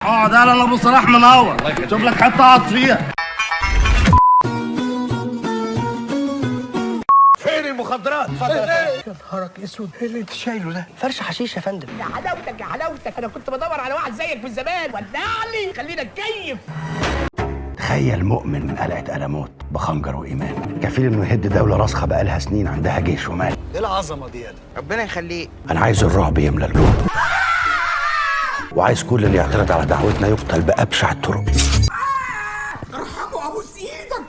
ده انا ابو صلاح منور. شوف لك حته اقعد فيها. فين المخدرات؟ اتفضل يا نهارك اسود، ايه اللي انت شايله ده؟ فرش حشيش يا فندم. يا حلاوتك يا حلاوتك، انا كنت بدور على واحد زيك من زمان، ودعني خلينا نتكيف. تخيل مؤمن من قلعة ألموت بخنجر وإيمان كفيل إنه يهد دولة راسخة بقالها سنين عندها جيش ومال. ايه العظمه دي يا ربنا يخليه. أنا عايز الرعب يملى القلوب، وعايز كل اللي يعترض على دعوتنا يقتل بأبشع الطرق. ارحموا ابو سيدك.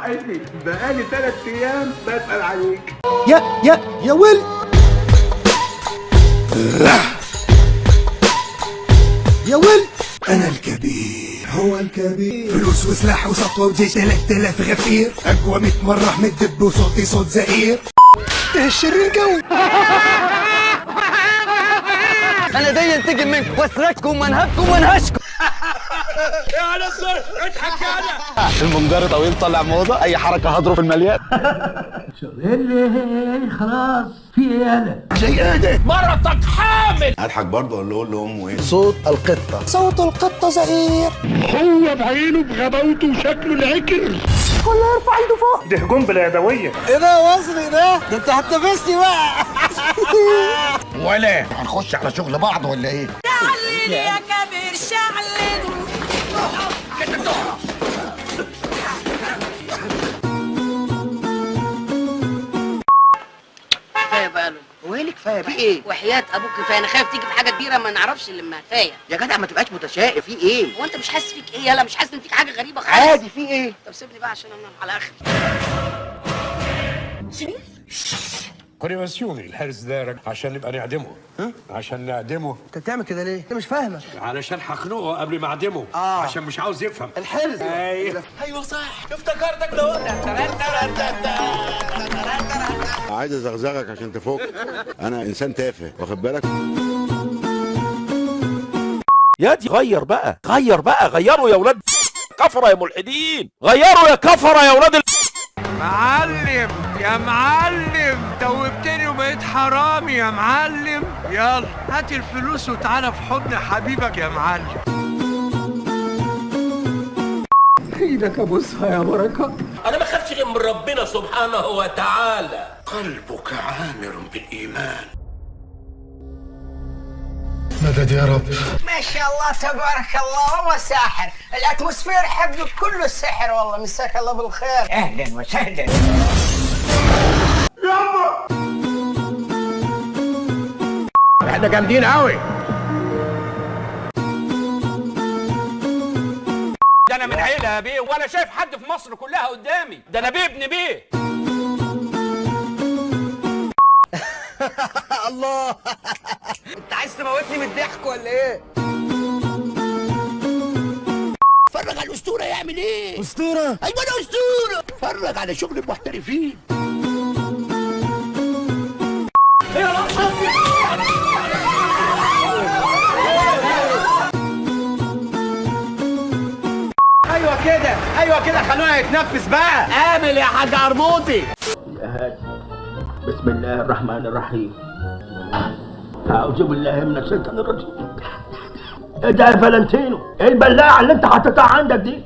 عايزني بقالي 3 ايام بسأل عليك. يا ويل. يا ويل. أنا الكبير، هو الكبير. فلوس وسلاح وسطوة وجيش 3000 غفير، أقوى 100 مرة من الدب وصوتي صوت زئير. ده الشرير قوي. انا داي انتقم منكم واسرقكم ومنهبكم وانهشكم. يا نصر اضحك يا انا. المنجر طويل طلع موضة، أي حركة هضرب في المليان. خلاص في ايه انا؟ جيادة مرتك حامل. اضحك برضه ولا اقول لامه ايه؟ صوت القطة. صوت القطة زئير. هو بعينه بغباوته وشكله العكر. كله يرفع ايده فوق. دي هجوم باليدويه. ايه ده يا وزني ده انت هتنافسني بقى. ولا هنخش على شغل بعض ولا ايه؟ شعلل يا كبير شعلل. كفايه بقى له. هو ايه اللي كفايه في ايه؟ وحياه ابوك كفايه، انا خايف تيجي في حاجه كبيره ما نعرفش اللي كفايه. يا جدع ما تبقاش متشائم، في ايه؟ هو انت مش حاسس فيك ايه؟ يلا مش حاسس ان فيك حاجه غريبه خالص. عادي، في ايه؟ طب سيبني بقى عشان انا على اخر. كوريفاسيوني الحارس ده عشان نبقى نعدمه. عشان نعدمه. انت بتعمل كده ليه؟ انت مش فاهمك. علشان هخنقه قبل ما اعدمه. عشان مش عاوز يفهم. الحرز. ايوه صح، افتكرتك ده. عايز ازغزغك عشان تفوق. انا انسان تافه واخد بالك. يا دي غير بقى غيروا يا ولاد كفره يا ملحدين، غيروا يا كفره يا ولاد معلم يا معلم، توبتني وبقيت حرامي يا معلم. يلا هات الفلوس وتعالى في حضن حبيبك يا معلم. ايدك ابوسها يا بركه. أنا ما خافش غير من ربنا سبحانه وتعالى. قلبك عامر بالايمان. مدد يا رب. ما شاء الله تبارك الله، والله ساحر. الاتموسفير حقه كله سحر، والله مساك الله بالخير. اهلا وسهلا. احنا جامدين قوي. ده انا من عيله يا بيه، وانا شايف حد في مصر كلها قدامي، ده انا بيه ابن بيه. الله. انت عايز تموتني من الضحك ولا ايه؟ اتفرج على الأسطورة يعمل إيه؟ اسطوره. أيوة أنا أسطورة. اتفرج على شغل المحترفين. ايوه كده خلونا يتنفس بقى. قابل يا حاج عرموطي. بسم الله الرحمن الرحيم. أعوذ بالله من الشيطان الرجيم. إيه ده يا فالنتينو؟ إيه البلاعة اللي أنت حاططها عندك دي؟